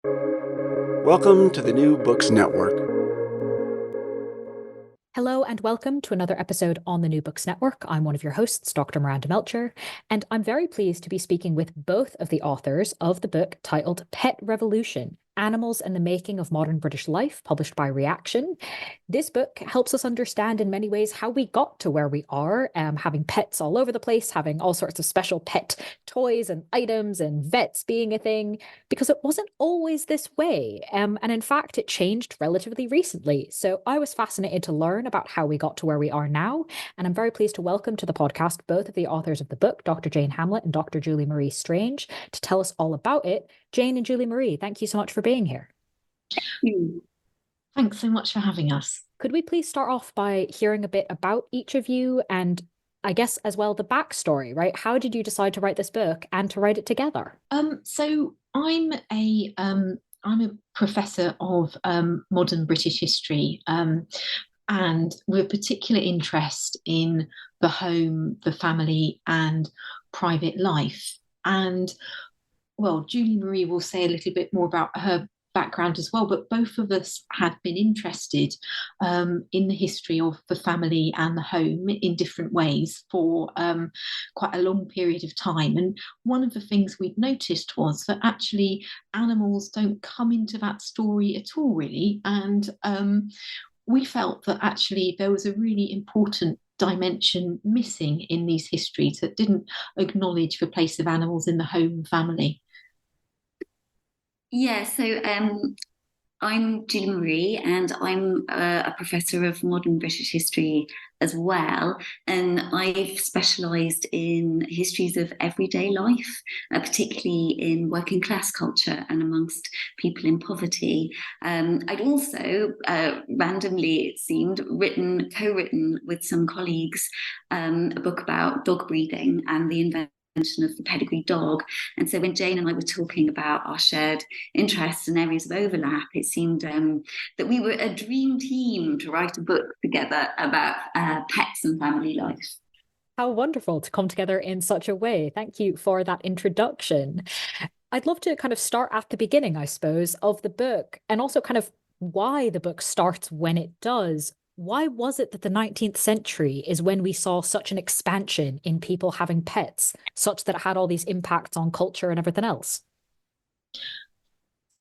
Welcome to the New Books Network. Hello and welcome to another episode on the New Books Network. I'm one of your hosts, Dr. Miranda Melcher, and I'm very pleased to be speaking with both of the authors of the book titled Pet Revolution: Animals and the Making of Modern British Life, published by Reaction. This book helps us understand in many ways how we got to where we are, having pets all over the place, having all sorts of special pet toys and items and vets being a thing, because it wasn't always this way. And in fact, it changed relatively recently. So I was fascinated to learn about how we got to where we are now. And I'm very pleased to welcome to the podcast both of the authors of the book, Dr. Jane Hamlett and Dr. Julie Marie Strange, to tell us all about it. Jane and Julie Marie, thank you so much for being here. Thanks so much for having us. Could we please start off by hearing a bit about each of you and I guess as well the backstory, right? How did you decide to write this book and to write it together? So I'm a professor of modern British history, and with a particular interest in the home, the family, and private life. And well, Julie Marie will say a little bit more about her background as well, but both of us had been interested in the history of the family and the home in different ways for quite a long period of time. And one of the things we'd noticed was that actually animals don't come into that story at all, really. And we felt that actually there was a really important dimension missing in these histories that didn't acknowledge the place of animals in the home and family. Yeah, so I'm Julie Marie, and I'm a professor of modern British history as well. And I've specialised in histories of everyday life, particularly in working class culture and amongst people in poverty. I'd also, randomly, it seemed, co-written with some colleagues, a book about dog breeding and the invention of the pedigree dog. And so when Jane and I were talking about our shared interests and areas of overlap, it seemed that we were a dream team to write a book together about pets and family life. How wonderful to come together in such a way. Thank you for that introduction. I'd love to kind of start at the beginning, I suppose, of the book and also kind of why the book starts when it does. Why was it that the 19th century is when we saw such an expansion in people having pets, such that it had all these impacts on culture and everything else?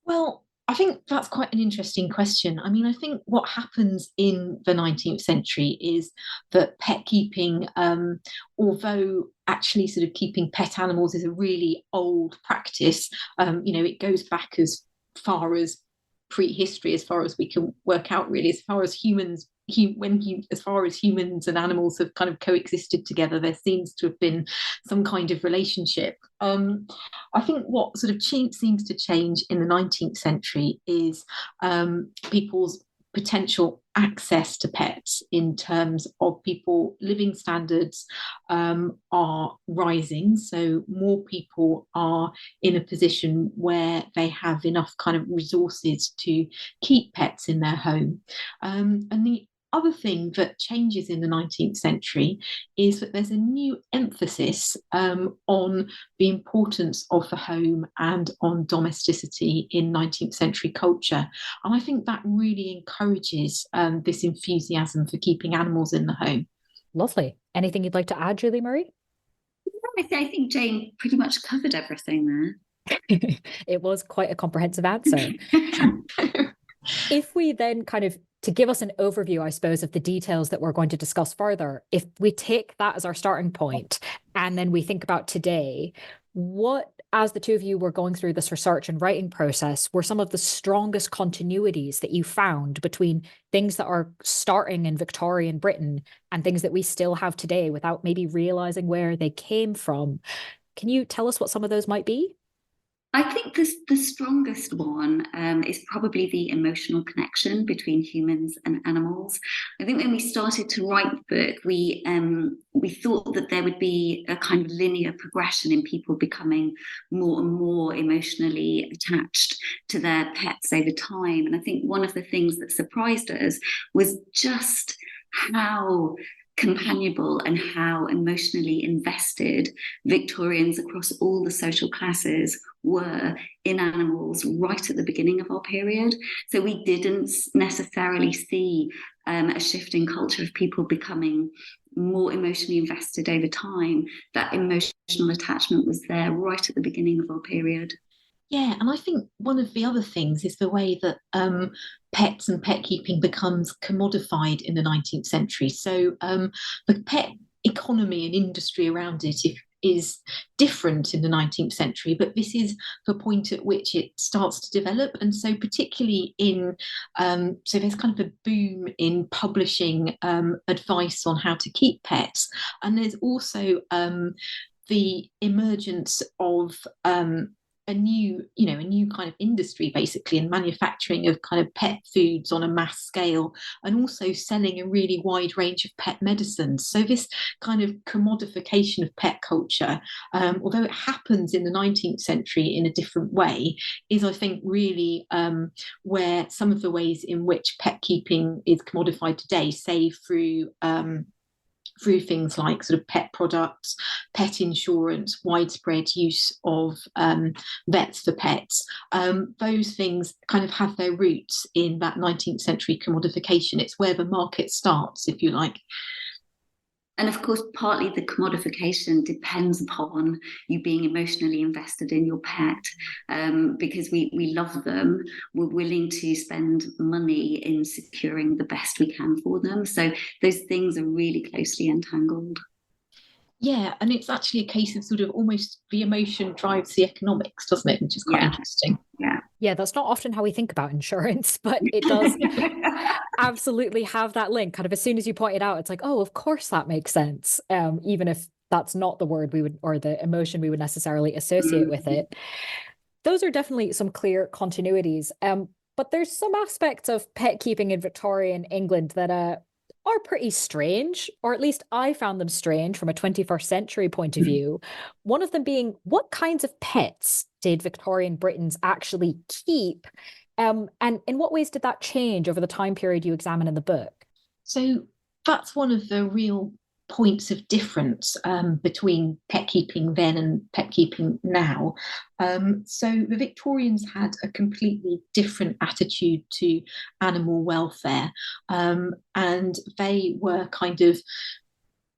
Well, I think that's quite an interesting question. I mean, I think what happens in the 19th century is that pet keeping, although actually sort of keeping pet animals is a really old practice, it goes back as far as prehistory, as far as we can work out, really, as far as humans as far as humans and animals have kind of coexisted together, there seems to have been some kind of relationship. I think what sort of seems to change in the 19th century is people's potential access to pets in terms of people living standards are rising, so more people are in a position where they have enough kind of resources to keep pets in their home, and the other thing that changes in the 19th century is that there's a new emphasis on the importance of the home and on domesticity in 19th century culture. And I think that really encourages this enthusiasm for keeping animals in the home. Lovely. Anything you'd like to add, Julie Marie? I think Jane pretty much covered everything there. It was quite a comprehensive answer. If we then kind of, to give us an overview, I suppose, of the details that we're going to discuss further, if we take that as our starting point and then we think about today, what, as the two of you were going through this research and writing process, were some of the strongest continuities that you found between things that are starting in Victorian Britain and things that we still have today without maybe realizing where they came from? Can you tell us what some of those might be? I think the strongest one is probably the emotional connection between humans and animals. I think when we started to write the book, we thought that there would be a kind of linear progression in people becoming more and more emotionally attached to their pets over time. And I think one of the things that surprised us was just how companionable and how emotionally invested Victorians across all the social classes were in animals right at the beginning of our period. So we didn't necessarily see a shift in culture of people becoming more emotionally invested over time. That emotional attachment was there right at the beginning of our period. Yeah, and I think one of the other things is the way that pets and pet keeping becomes commodified in the 19th century. So the pet economy and industry around it is different in the 19th century, but this is the point at which it starts to develop. And so particularly so there's kind of a boom in publishing advice on how to keep pets. And there's also the emergence of a new kind of industry basically in manufacturing of kind of pet foods on a mass scale, and also selling a really wide range of pet medicines. So this kind of commodification of pet culture, although it happens in the 19th century in a different way, is I think really where some of the ways in which pet keeping is commodified today, say through things like sort of pet products, pet insurance, widespread use of vets for pets. Those things kind of have their roots in that 19th century commodification. It's where the market starts, if you like. And of course, partly the commodification depends upon you being emotionally invested in your pet, because we love them. We're willing to spend money in securing the best we can for them. So those things are really closely entangled. Yeah, and it's actually a case of sort of almost the emotion drives the economics, doesn't it? Which is quite interesting. Yeah, that's not often how we think about insurance, but it does absolutely have that link. Kind of as soon as you point it out, it's like, oh, of course that makes sense. Even if that's not the word we would, or the emotion we would necessarily associate with it. Those are definitely some clear continuities. But there's some aspects of pet keeping in Victorian England that are pretty strange, or at least I found them strange from a 21st century point of view. One of them being, what kinds of pets did Victorian Britons actually keep? And in what ways did that change over the time period you examine in the book? So that's one of the real points of difference between pet keeping then and pet keeping now. So the Victorians had a completely different attitude to animal welfare, and they were kind of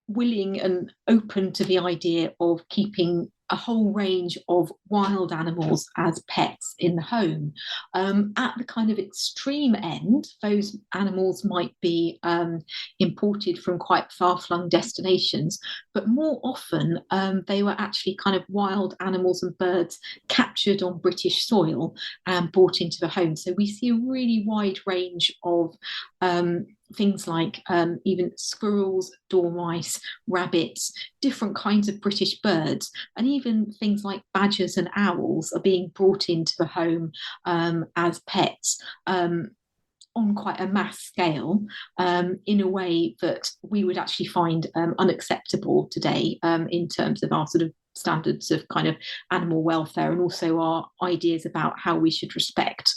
willing and open to the idea of keeping a whole range of wild animals as pets in the home. At the kind of extreme end, those animals might be imported from quite far-flung destinations, but more often they were actually kind of wild animals and birds captured on British soil and brought into the home. So we see a really wide range of things like even squirrels, dormice, rabbits, different kinds of British birds, and even things like badgers and owls are being brought into the home as pets on quite a mass scale, in a way that we would actually find unacceptable today in terms of our sort of standards of kind of animal welfare, and also our ideas about how we should respect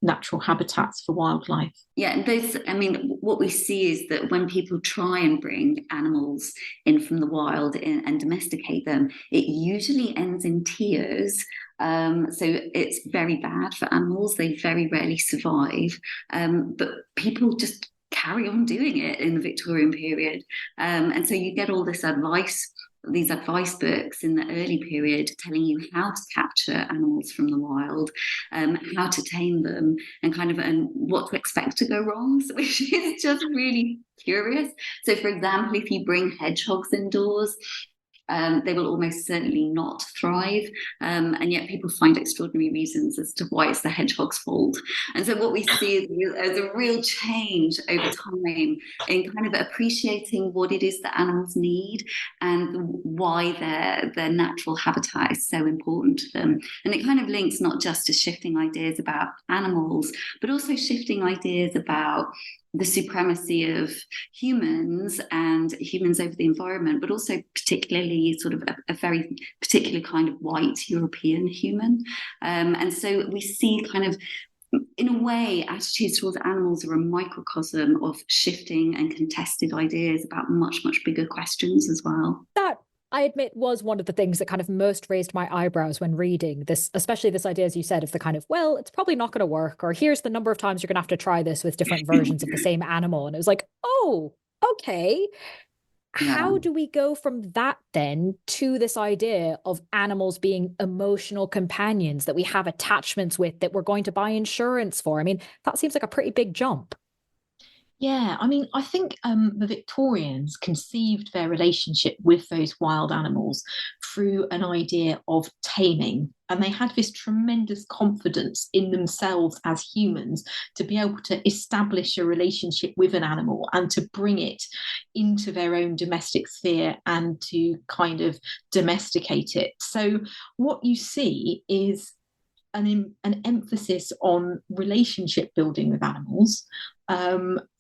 natural habitats for wildlife. Yeah, and those, I mean, what we see is that when people try and bring animals in from the wild and domesticate them, it usually ends in tears. So it's very bad for animals. They very rarely survive. But people just carry on doing it in the Victorian period. And so you get all this advice, these advice books in the early period telling you how to capture animals from the wild, how to tame them, and what to expect to go wrong, which is just really curious. So, for example, if you bring hedgehogs indoors, they will almost certainly not thrive, and yet people find extraordinary reasons as to why it's the hedgehog's fault. And so what we see is a real change over time in kind of appreciating what it is that animals need and why their natural habitat is so important to them. And it kind of links not just to shifting ideas about animals, but also shifting ideas about the supremacy of humans and humans over the environment, but also particularly sort of a very particular kind of white European human. And so we see kind of in a way, attitudes towards animals are a microcosm of shifting and contested ideas about much, much bigger questions as well. That, I admit, was one of the things that kind of most raised my eyebrows when reading this, especially this idea, as you said, of the kind of, well, it's probably not going to work, or here's the number of times you're going to have to try this with different versions of the same animal. And it was like, oh, okay. Yeah. How do we go from that then to this idea of animals being emotional companions that we have attachments with, that we're going to buy insurance for? I mean, that seems like a pretty big jump. Yeah, I mean, I think the Victorians conceived their relationship with those wild animals through an idea of taming. And they had this tremendous confidence in themselves as humans to be able to establish a relationship with an animal and to bring it into their own domestic sphere and to kind of domesticate it. So, what you see is an emphasis on relationship building with animals.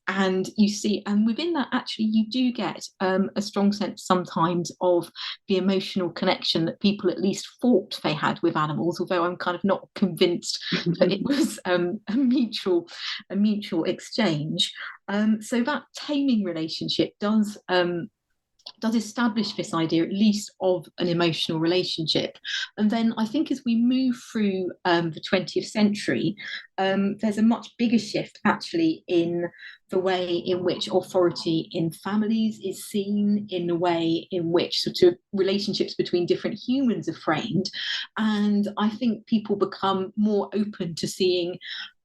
And you see, and within that, actually, you do get a strong sense sometimes of the emotional connection that people at least thought they had with animals, although I'm kind of not convinced that it was a mutual exchange. So that taming relationship does establish this idea, at least, of an emotional relationship. And then I think as we move through the 20th century, there's a much bigger shift actually in the way in which authority in families is seen, in the way in which sort of relationships between different humans are framed. And I think people become more open to seeing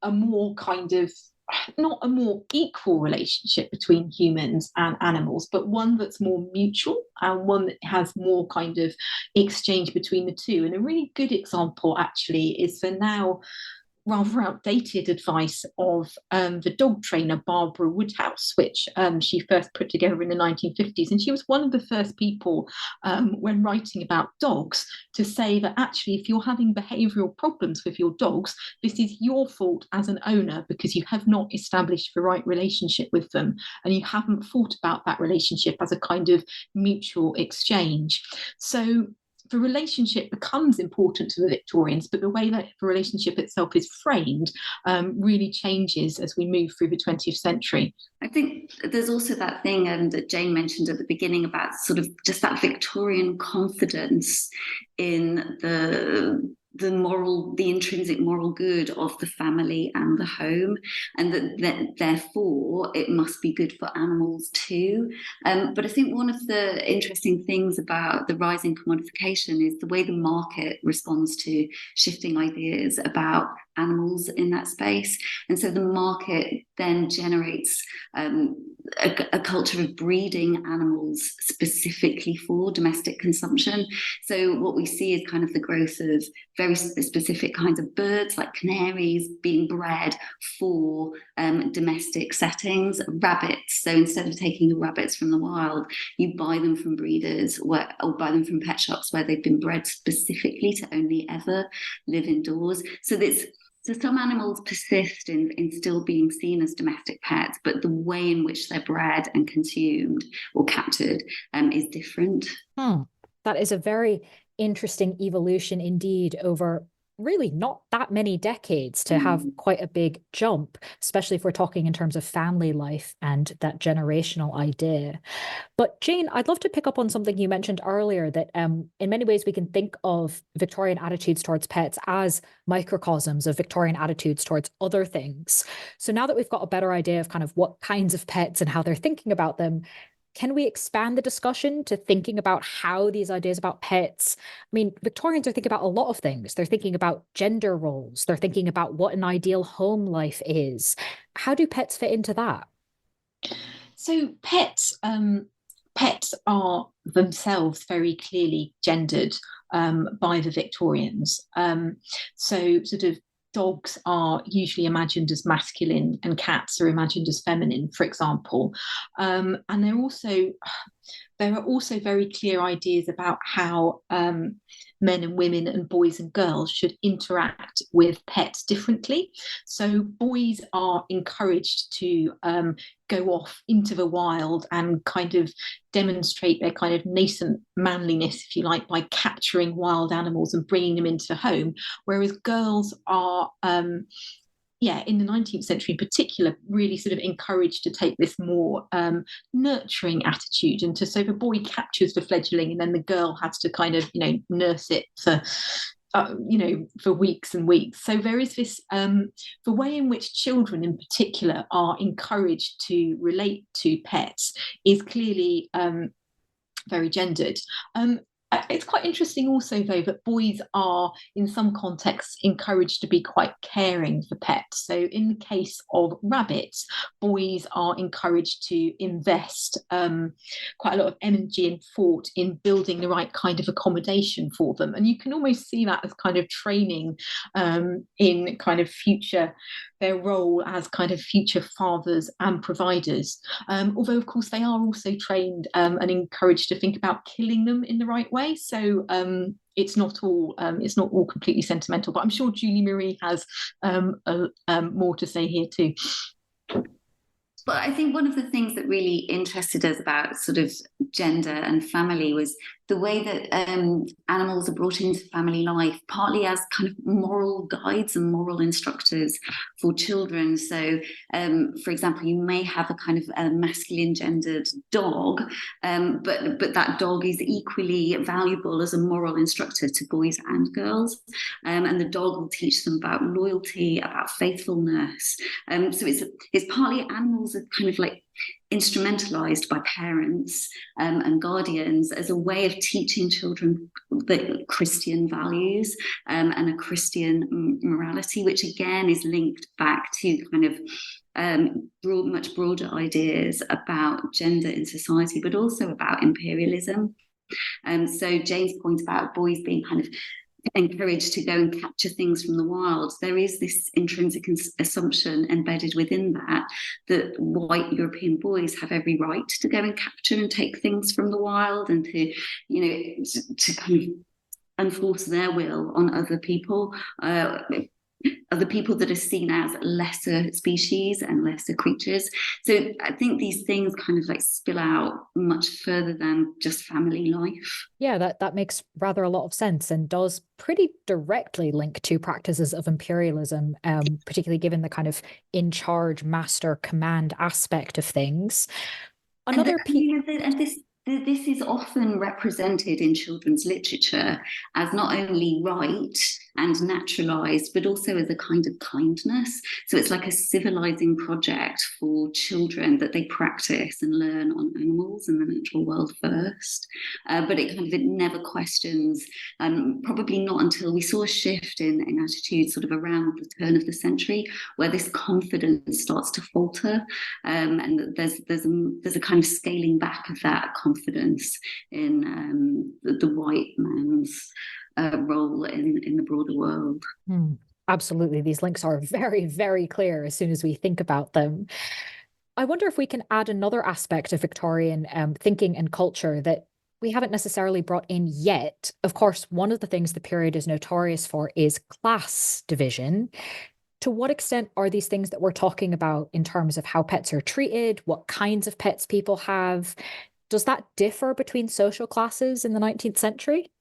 a more kind of, not a more equal relationship between humans and animals, but one that's more mutual and one that has more kind of exchange between the two. And a really good example actually is the now rather outdated advice of the dog trainer Barbara Woodhouse, which she first put together in the 1950s. And she was one of the first people, when writing about dogs, to say that actually, if you're having behavioural problems with your dogs, this is your fault as an owner because you have not established the right relationship with them and you haven't thought about that relationship as a kind of mutual exchange. So the relationship becomes important to the Victorians, but the way that the relationship itself is framed really changes as we move through the 20th century. I think there's also that thing that Jane mentioned at the beginning about sort of just that Victorian confidence in the intrinsic moral good of the family and the home, and that therefore it must be good for animals too. But I think one of the interesting things about the rising commodification is the way the market responds to shifting ideas about animals in that space. And so the market then generates a culture of breeding animals specifically for domestic consumption. So what we see is kind of the growth of very specific kinds of birds like canaries being bred for domestic settings. Rabbits, so instead of taking the rabbits from the wild, you buy them from breeders or buy them from pet shops where they've been bred specifically to only ever live indoors. So some animals persist in still being seen as domestic pets, but the way in which they're bred and consumed or captured is different. That is a very interesting evolution indeed over really not that many decades to have quite a big jump, especially if we're talking in terms of family life and that generational idea. But Jane, I'd love to pick up on something you mentioned earlier, that in many ways we can think of Victorian attitudes towards pets as microcosms of Victorian attitudes towards other things. So now that we've got a better idea of kind of what kinds of pets and how they're thinking about them, can we expand the discussion to thinking about how these ideas about pets? I mean, Victorians are thinking about a lot of things. They're thinking about gender roles. They're thinking about what an ideal home life is. How do pets fit into that? So pets are themselves very clearly gendered by the Victorians. So sort of dogs are usually imagined as masculine and cats are imagined as feminine, for example. And there are also very clear ideas about how men and women and boys and girls should interact with pets differently. So boys are encouraged to go off into the wild and kind of demonstrate their kind of nascent manliness, if you like, by capturing wild animals and bringing them into the home, whereas girls are in the 19th century in particular, really sort of encouraged to take this more nurturing attitude, and to so the boy captures the fledgling, and then the girl has to kind of nurse it for for weeks and weeks. So there is this the way in which children in particular are encouraged to relate to pets is clearly very gendered. It's quite interesting also, though, that boys are, in some contexts, encouraged to be quite caring for pets. So in the case of rabbits, boys are encouraged to invest quite a lot of energy and thought in building the right kind of accommodation for them. And you can almost see that as kind of training in kind of their role as kind of future fathers and providers. Although, of course, they are also trained and encouraged to think about killing them in the right way. So it's not all completely sentimental. But I'm sure Julie Marie has more to say here too. Well, I think one of the things that really interested us about sort of gender and family was the way that animals are brought into family life, partly as kind of moral guides and moral instructors for children. So, for example, you may have a kind of a masculine gendered dog, but that dog is equally valuable as a moral instructor to boys and girls. And the dog will teach them about loyalty, about faithfulness. So it's partly animals are kind of like instrumentalized by parents and guardians as a way of teaching children the Christian values and a Christian morality, which again is linked back to kind of much broader ideas about gender in society, but also about imperialism. So Jane's point about boys being kind of encouraged to go and capture things from the wild, there is this intrinsic assumption embedded within that white European boys have every right to go and capture and take things from the wild, and to kind of enforce their will on other people that are seen as lesser species and lesser creatures. So I think these things kind of like spill out much further than just family life. Yeah, that makes rather a lot of sense, and does pretty directly link to practices of imperialism, particularly given the kind of in charge, master, command aspect of things. This is often represented in children's literature as not only right and naturalized, but also as a kind of kindness. So it's like a civilizing project for children that they practice and learn on animals and the natural world first. But it never questions, probably not until we saw a shift in attitude sort of around the turn of the century, where this confidence starts to falter. And there's a kind of scaling back of that confidence in the white man's role in the broader world. Absolutely. These links are very, very clear as soon as we think about them. I wonder if we can add another aspect of Victorian thinking and culture that we haven't necessarily brought in yet. Of course, one of the things the period is notorious for is class division. To what extent are these things that we're talking about in terms of how pets are treated, what kinds of pets people have? Does that differ between social classes in the 19th century?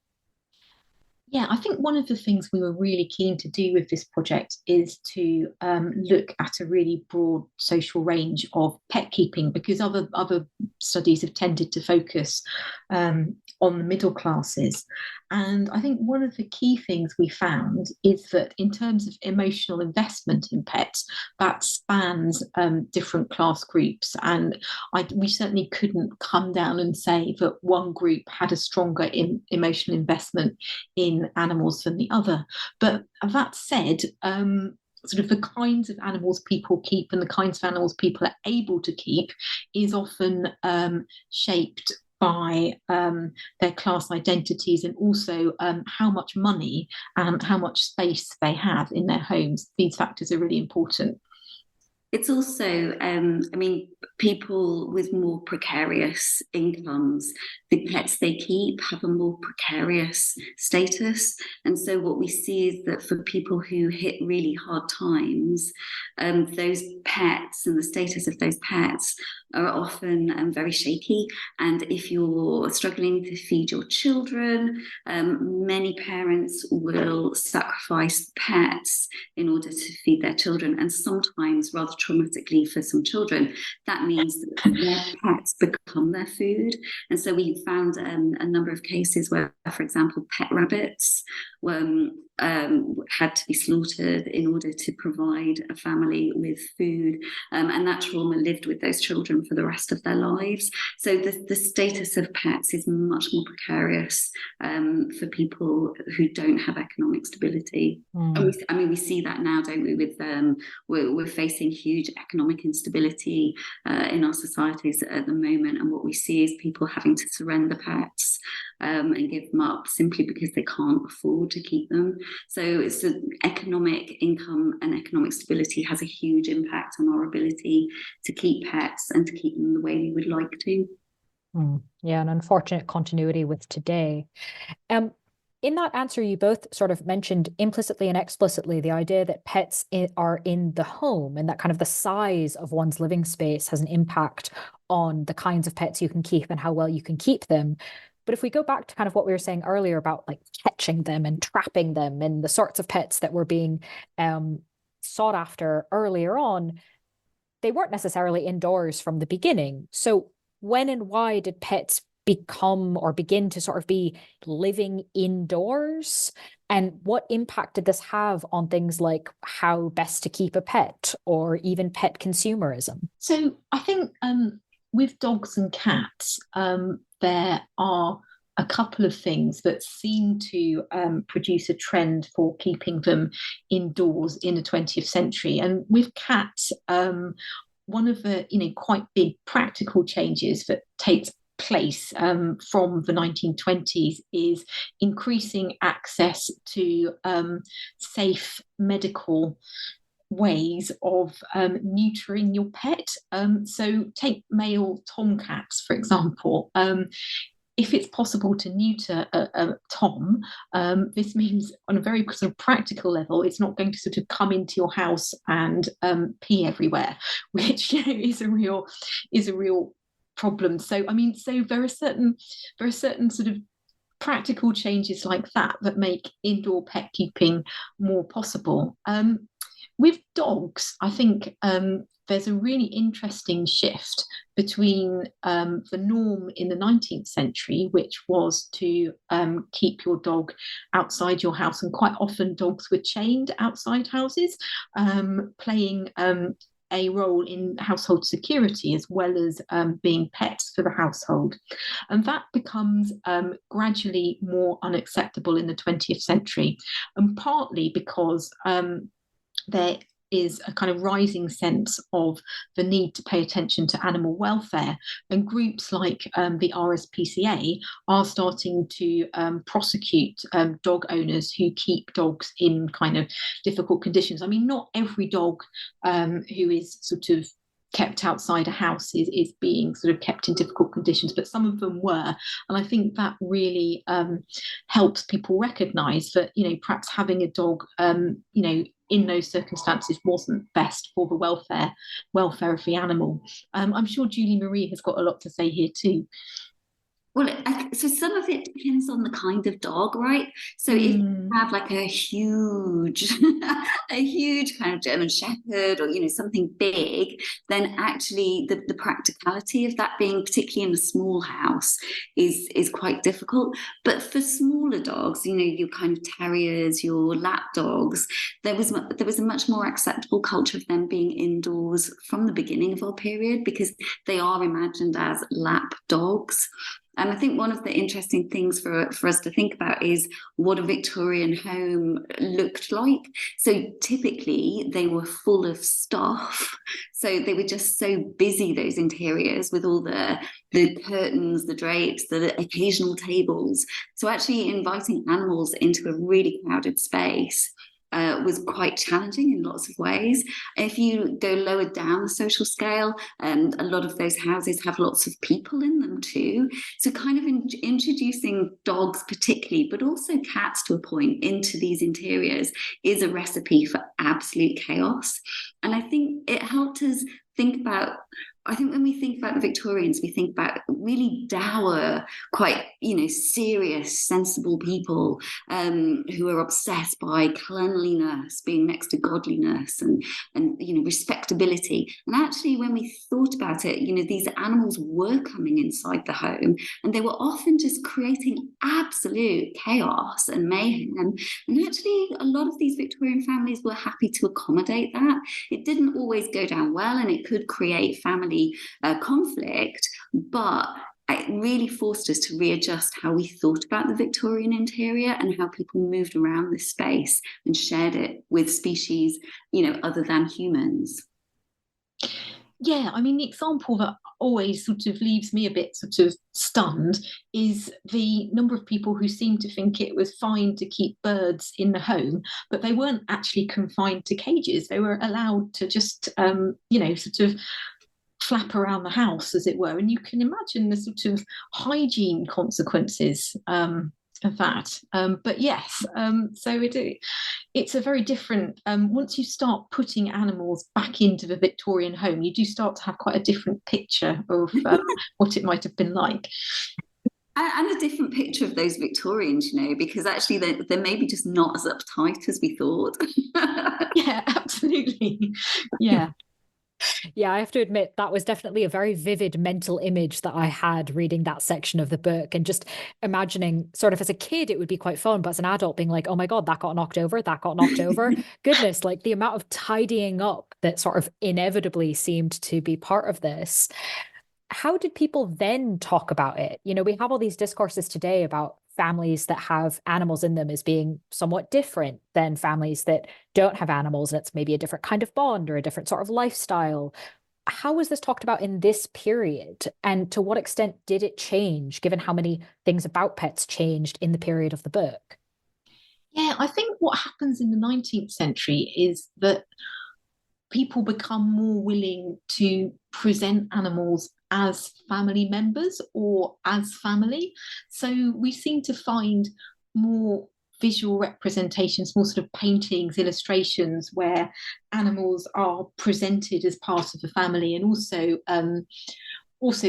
Yeah, I think one of the things we were really keen to do with this project is to look at a really broad social range of pet keeping, because other studies have tended to focus on the middle classes. And I think one of the key things we found is that in terms of emotional investment in pets, that spans different class groups. And we certainly couldn't come down and say that one group had a stronger emotional investment in animals than the other. But that said, sort of the kinds of animals people keep and the kinds of animals people are able to keep is often shaped by their class identities, and also how much money and how much space they have in their homes. These factors are really important. It's also, I mean, people with more precarious incomes, the pets they keep have a more precarious status. And so what we see is that for people who hit really hard times, those pets and the status of those pets are often very shaky. And if you're struggling to feed your children, many parents will sacrifice pets in order to feed their children. And sometimes, rather traumatically for some children, that means that their pets become their food. And so we found a number of cases where, for example, pet rabbits were had to be slaughtered in order to provide a family with food, and that trauma lived with those children for the rest of their lives. So the status of pets is much more precarious for people who don't have economic stability. And we see that now, don't we? With we're facing huge economic instability in our societies at the moment, and what we see is people having to surrender pets and give them up simply because they can't afford to keep them. So it's economic income and economic stability has a huge impact on our ability to keep pets and to keep them the way we would like to. Yeah, an unfortunate continuity with today. In that answer, you both sort of mentioned implicitly and explicitly the idea that pets are in the home, and that kind of the size of one's living space has an impact on the kinds of pets you can keep and how well you can keep them. But if we go back to kind of what we were saying earlier about like catching them and trapping them and the sorts of pets that were being sought after earlier on, they weren't necessarily indoors from the beginning. So when and why did pets become or begin to sort of be living indoors? And what impact did this have on things like how best to keep a pet or even pet consumerism? So I think with dogs and cats, there are a couple of things that seem to produce a trend for keeping them indoors in the 20th century. And with cats, one of the quite big practical changes that takes place from the 1920s is increasing access to safe medical ways of neutering your pet. So take male tomcats, for example. If it's possible to neuter a tom, this means on a very sort of practical level, it's not going to sort of come into your house and pee everywhere, which is a real problem. So I mean, so there are certain sort of practical changes like that that make indoor pet keeping more possible. With dogs, I think there's a really interesting shift between the norm in the 19th century, which was to keep your dog outside your house. And quite often dogs were chained outside houses, playing a role in household security as well as being pets for the household. And that becomes gradually more unacceptable in the 20th century, and partly because there is a kind of rising sense of the need to pay attention to animal welfare, and groups like the RSPCA are starting to prosecute dog owners who keep dogs in kind of difficult conditions. I mean, not every dog who is sort of kept outside a house is being sort of kept in difficult conditions, but some of them were. And I think that really helps people recognise that, perhaps having a dog, in those circumstances wasn't best for the welfare of the animal. I'm sure Julie Marie has got a lot to say here too. Well, so some of it depends on the kind of dog, right? So if you have like a huge kind of German Shepherd or, something big, then actually the practicality of that being, particularly in a small house, is quite difficult. But for smaller dogs, your kind of terriers, your lap dogs, there was a much more acceptable culture of them being indoors from the beginning of our period, because they are imagined as lap dogs. And I think one of the interesting things for us to think about is what a Victorian home looked like. So typically they were full of stuff. So they were just so busy, those interiors, with all the curtains, the drapes, the occasional tables. So actually inviting animals into a really crowded space was quite challenging in lots of ways. If you go lower down the social scale, a lot of those houses have lots of people in them too. So kind of introducing dogs particularly, but also cats to a point, into these interiors is a recipe for absolute chaos. And I think it helped us think about, I think when we think about the Victorians, we think about really dour, quite, serious, sensible people who are obsessed by cleanliness, being next to godliness and respectability. And actually, when we thought about it, these animals were coming inside the home and they were often just creating absolute chaos and mayhem. And actually, a lot of these Victorian families were happy to accommodate that. It didn't always go down well, and it could create family conflict, but it really forced us to readjust how we thought about the Victorian interior and how people moved around this space and shared it with species, other than humans. Yeah, I mean, the example that always sort of leaves me a bit sort of stunned is the number of people who seem to think it was fine to keep birds in the home, but they weren't actually confined to cages. They were allowed to just, sort of flap around the house, as it were. And you can imagine the sort of hygiene consequences of that. But yes, so it's a very different, once you start putting animals back into the Victorian home, you do start to have quite a different picture of what it might have been like. And a different picture of those Victorians, because actually they're maybe just not as uptight as we thought. Yeah, absolutely. Yeah. Yeah, I have to admit that was definitely a very vivid mental image that I had reading that section of the book, and just imagining sort of as a kid, it would be quite fun, but as an adult being like, oh my God, that got knocked over, that got knocked over. Goodness, like the amount of tidying up that sort of inevitably seemed to be part of this. How did people then talk about it? We have all these discourses today about families that have animals in them as being somewhat different than families that don't have animals, and it's maybe a different kind of bond or a different sort of lifestyle. How was this talked about in this period, and to what extent did it change, given how many things about pets changed in the period of the book? Yeah, I think what happens in the 19th century is that people become more willing to present animals as family members or as family. So we seem to find more visual representations, more sort of paintings, illustrations where animals are presented as part of the family, and also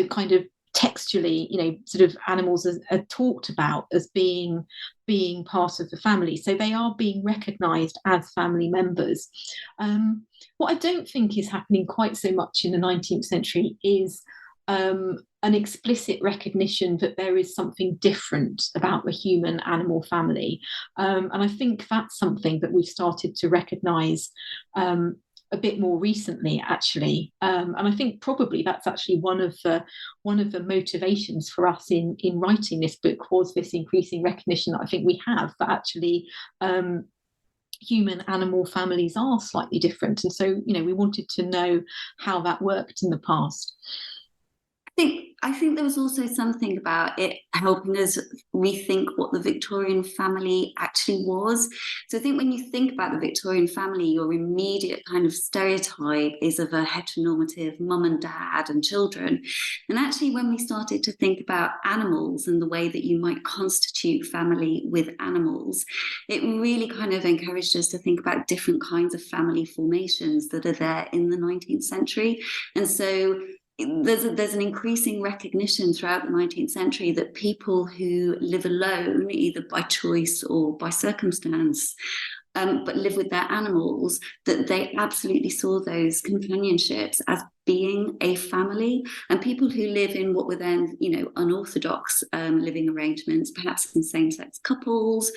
kind of textually, sort of animals are talked about as being part of the family. So they are being recognised as family members. What I don't think is happening quite so much in the 19th century is an explicit recognition that there is something different about the human animal family. And I think that's something that we've started to recognise a bit more recently, actually. And I think probably that's actually one of the motivations for us in writing this book, was this increasing recognition that I think we have, that actually human animal families are slightly different. And so, we wanted to know how that worked in the past. I think there was also something about it helping us rethink what the Victorian family actually was. So I think when you think about the Victorian family, your immediate kind of stereotype is of a heteronormative mum and dad and children. And actually, when we started to think about animals and the way that you might constitute family with animals, it really kind of encouraged us to think about different kinds of family formations that are there in the 19th century. And so there's an increasing recognition throughout the 19th century that people who live alone, either by choice or by circumstance, but live with their animals, that they absolutely saw those companionships as being a family. And people who live in what were then, unorthodox living arrangements, perhaps in same-sex couples,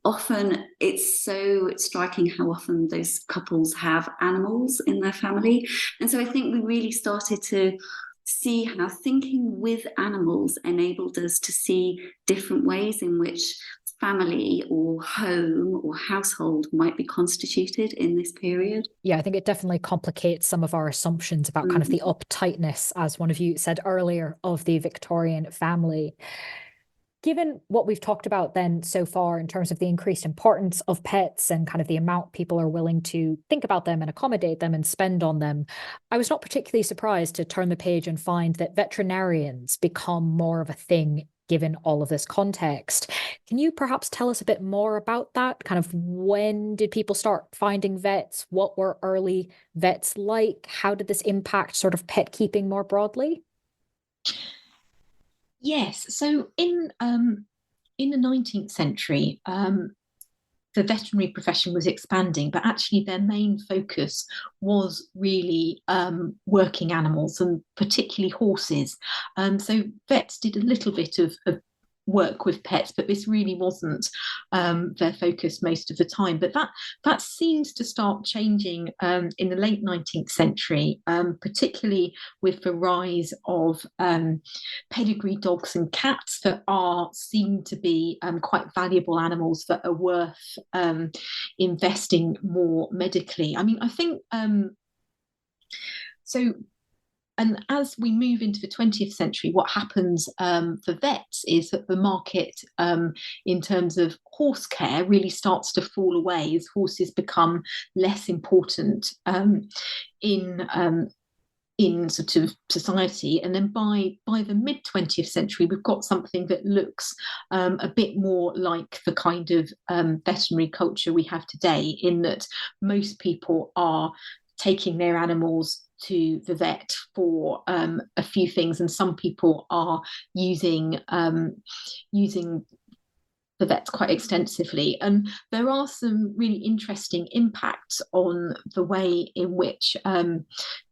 often it's so striking how often those couples have animals in their family. And so I think we really started to see how thinking with animals enabled us to see different ways in which family or home or household might be constituted in this period. Yeah, I think it definitely complicates some of our assumptions about kind of the uptightness, as one of you said earlier, of the Victorian family. given what we've talked about then so far in terms of the increased importance of pets and kind of the amount people are willing to think about them and accommodate them and spend on them, I was not particularly surprised to turn the page and find that veterinarians become more of a thing given all of this context. Can you perhaps tell us a bit more about that? Kind of when did people start finding vets? What were early vets like? How did this impact sort of pet keeping more broadly? Yes, so in the 19th century, the veterinary profession was expanding, but actually their main focus was really working animals and particularly horses. So vets did a little bit of work with pets, but this really wasn't their focus most of the time. But that seems to start changing in the late 19th century, particularly with the rise of pedigree dogs and cats that are seen to be quite valuable animals that are worth investing more medically. I mean, I think so. And as we move into the 20th century, what happens for vets is that the market in terms of horse care really starts to fall away as horses become less important in sort of society. And then by the mid 20th century, we've got something that looks a bit more like the kind of veterinary culture we have today, in that most people are taking their animals to the vet for a few things, and some people are using the vets quite extensively. And there are some really interesting impacts on the way in which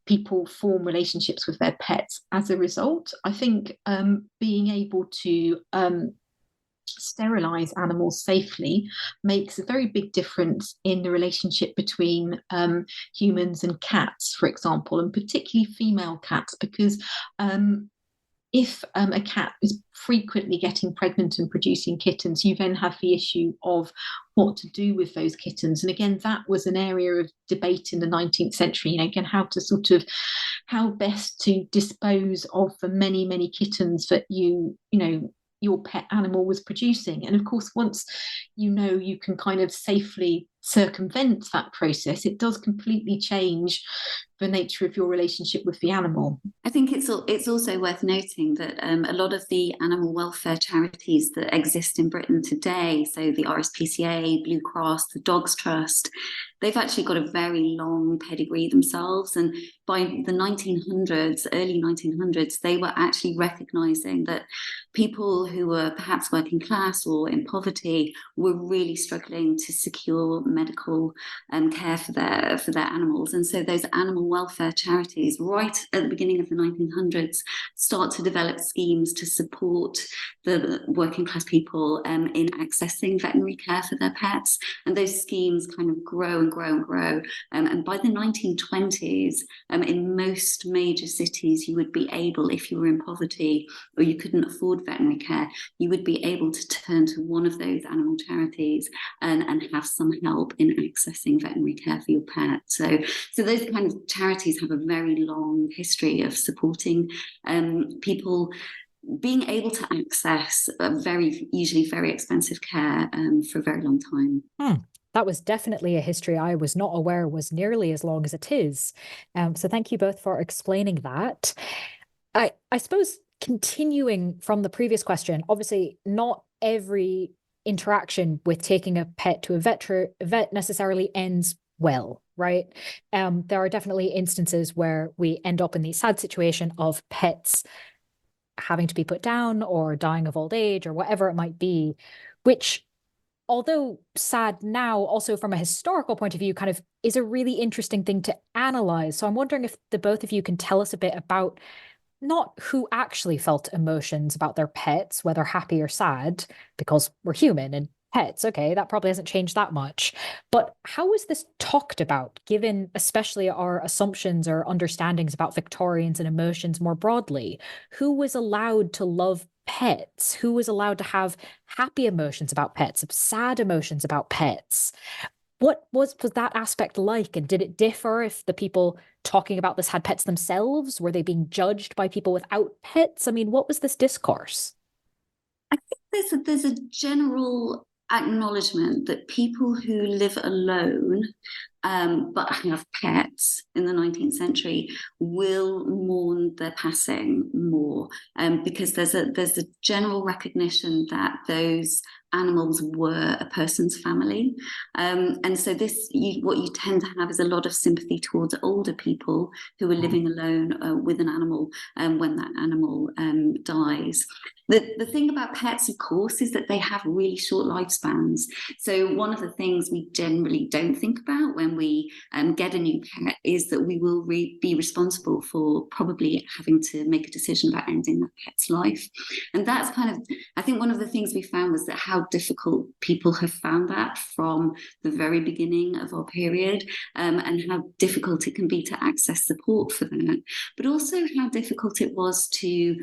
people form relationships with their pets as a result. I think being able to sterilize animals safely makes a very big difference in the relationship between humans and cats, for example, and particularly female cats, because if a cat is frequently getting pregnant and producing kittens, you then have the issue of what to do with those kittens. And again, that was an area of debate in the 19th century, again, how best to dispose of the many, many kittens that your pet animal was producing. And of course, once you can kind of safely circumvent that process, it does completely change the nature of your relationship with the animal. I think it's also worth noting that a lot of the animal welfare charities that exist in Britain today, so the RSPCA, Blue Cross, the Dogs Trust, they've actually got a very long pedigree themselves. And by the 1900s, early 1900s, they were actually recognizing that people who were perhaps working class or in poverty were really struggling to secure medical care for their animals. And so those animal welfare charities, right at the beginning of the 1900s, start to develop schemes to support the working class people in accessing veterinary care for their pets. And those schemes kind of grow and grow and grow. And by the 1920s, in most major cities, you would be able, if you were in poverty or you couldn't afford veterinary care, you would be able to turn to one of those animal charities and have some help in accessing veterinary care for your pet. So those kind of charities have a very long history of supporting people being able to access usually very expensive care for a very long time. That was definitely a history I was not aware was nearly as long as it is. So thank you both for explaining that. I suppose continuing from the previous question, obviously not every interaction with taking a pet to a vet necessarily ends well, right? There are definitely instances where we end up in the sad situation of pets having to be put down or dying of old age or whatever it might be, which, although sad now, also from a historical point of view, kind of is a really interesting thing to analyze. So I'm wondering if the both of you can tell us a bit about not who actually felt emotions about their pets, whether happy or sad, because we're human and pets, okay, that probably hasn't changed that much. But how was this talked about, given especially our assumptions or understandings about Victorians and emotions more broadly? Who was allowed to love pets? Who was allowed to have happy emotions about pets, sad emotions about pets? What was that aspect like? And did it differ if the people talking about this had pets themselves? Were they being judged by people without pets? I mean, what was this discourse? I think there's a general acknowledgement that people who live alone but have pets in the 19th century will mourn their passing more, because there's a general recognition that those animals were a person's family, and so what you tend to have is a lot of sympathy towards older people who are living alone with an animal when that animal dies. The thing about pets, of course, is that they have really short lifespans. So one of the things we generally don't think about when we get a new pet is that we will be responsible for probably having to make a decision about ending that pet's life. And that's I think one of the things we found was that how difficult people have found that from the very beginning of our period, and how difficult it can be to access support for that, but also how difficult it was to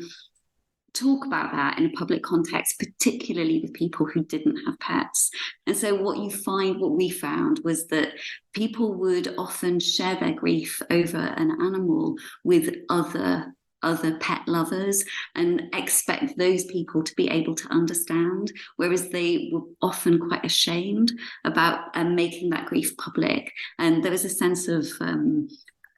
talk about that in a public context, particularly with people who didn't have pets. And so what we found was that people would often share their grief over an animal with other pet lovers and expect those people to be able to understand, whereas they were often quite ashamed about making that grief public. And there was a sense of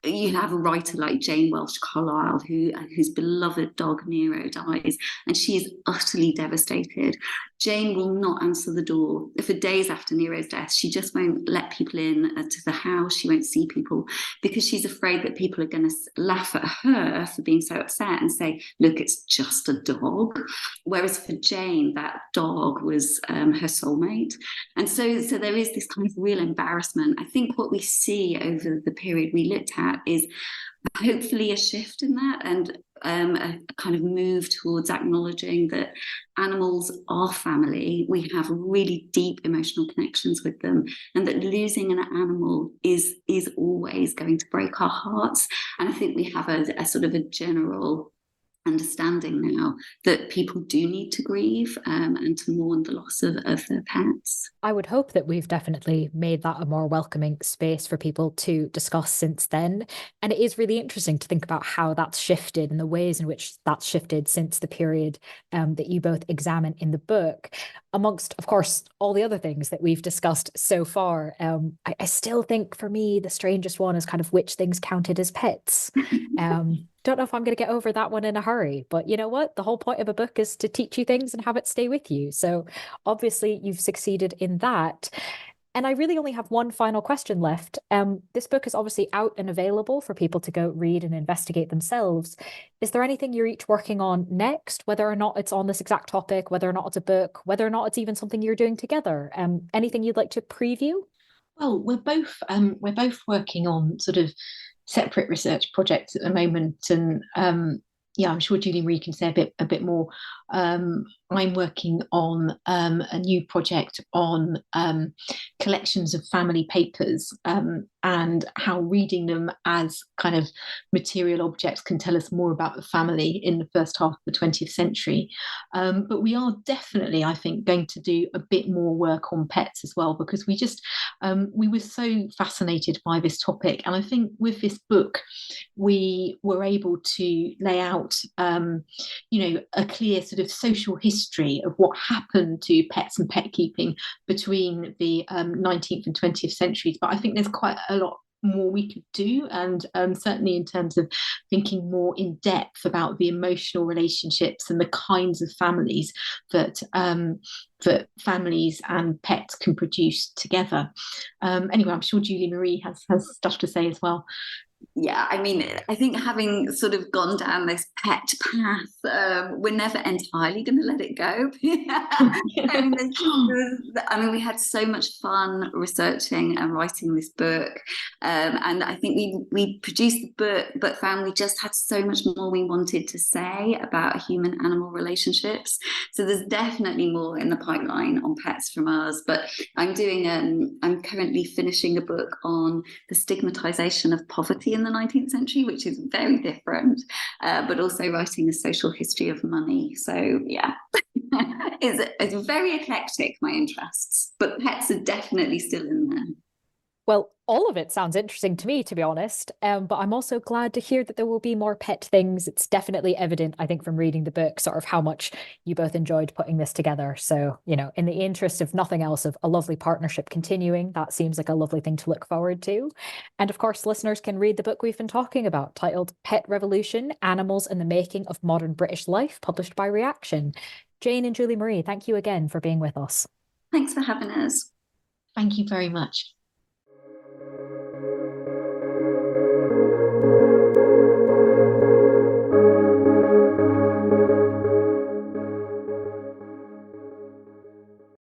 you have a writer like Jane Welsh Carlyle, whose beloved dog Nero dies, and she is utterly devastated. Jane will not answer the door for days after Nero's death. She just won't let people in to the house. She won't see people because she's afraid that people are going to laugh at her for being so upset and say, look, it's just a dog. Whereas for Jane, that dog was her soulmate. And so there is this kind of real embarrassment. I think what we see over the period we looked at is hopefully a shift in that, and a kind of move towards acknowledging that animals are family. We have really deep emotional connections with them, and that losing an animal is always going to break our hearts. And I think we have a sort of a general understanding now that people do need to grieve and to mourn the loss of their pets. I would hope that we've definitely made that a more welcoming space for people to discuss since then. And it is really interesting to think about how that's shifted and the ways in which that's shifted since the period that you both examine in the book, amongst, of course, all the other things that we've discussed so far. I still think for me, the strangest one is kind of which things counted as pets. Don't know if I'm going to get over that one in a hurry, but you know what? The whole point of a book is to teach you things and have it stay with you. So obviously you've succeeded in that. And I really only have one final question left. This book is obviously out and available for people to go read and investigate themselves. Is there anything you're each working on next, whether or not it's on this exact topic, whether or not it's a book, whether or not it's even something you're doing together? Anything you'd like to preview? Well, we're both working on sort of separate research projects at the moment, and yeah, I'm sure Julie Marie can say a bit more. I'm working on a new project on collections of family papers, and how reading them as kind of material objects can tell us more about the family in the first half of the 20th century. But we are definitely, I think, going to do a bit more work on pets as well, because we were so fascinated by this topic. And I think with this book, we were able to lay out, a clear sort of social history of what happened to pets and pet keeping between the 19th and 20th centuries. But I think there's quite a lot more we could do, and certainly in terms of thinking more in depth about the emotional relationships and the kinds of families that families and pets can produce together. Anyway, I'm sure Julie Marie has stuff to say as well. Yeah, I mean, I think having sort of gone down this pet path, we're never entirely going to let it go. I mean, we had so much fun researching and writing this book, and I think we produced the book, but found we just had so much more we wanted to say about human-animal relationships. So there's definitely more in the pipeline on pets from us. But I'm currently finishing a book on the stigmatization of poverty in the 19th century, which is very different, but also writing a social history of money. So yeah, it's very eclectic, my interests, but pets are definitely still in there. Well, all of it sounds interesting to me, to be honest. But I'm also glad to hear that there will be more pet things. It's definitely evident, I think, from reading the book, sort of how much you both enjoyed putting this together. So, in the interest of nothing else, of a lovely partnership continuing, that seems like a lovely thing to look forward to. And of course, listeners can read the book we've been talking about, titled Pet Revolution: Animals and the Making of Modern British Life, published by Reaction. Jane and Julie Marie, thank you again for being with us. Thanks for having us. Thank you very much.